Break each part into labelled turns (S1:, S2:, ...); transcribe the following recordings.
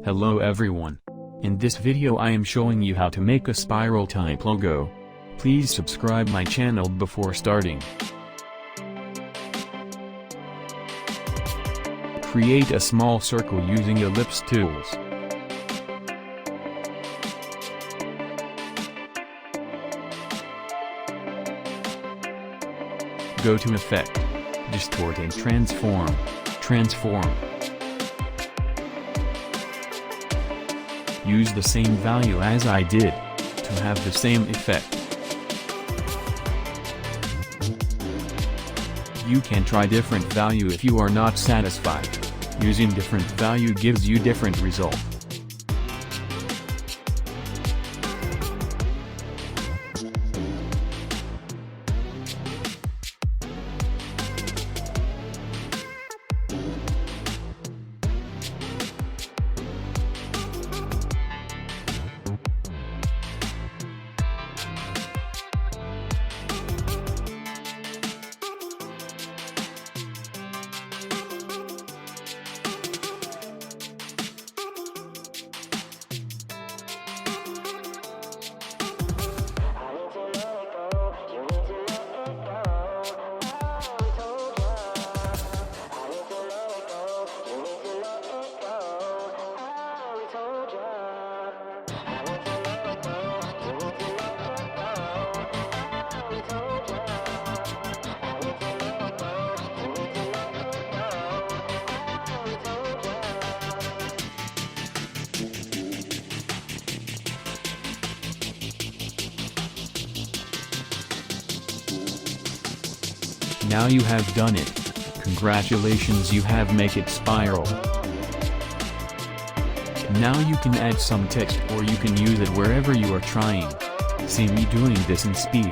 S1: Hello everyone. In this video I am showing you how to make a spiral type logo. Please subscribe my channel before starting. Create a small circle using ellipse tools. Go to Effect, Distort and Transform. Transform. Use the same value as I did, to have the same effect. You can try different value if you are not satisfied. Using different value gives you different result. Now you have done it. Congratulations, you have make it spiral. Now you can add some text or you can use it wherever you are trying. See me doing this in speed.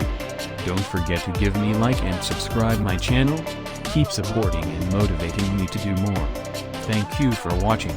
S1: Don't forget to give me like and subscribe my channel. Keep supporting and motivating me to do more. Thank you for watching.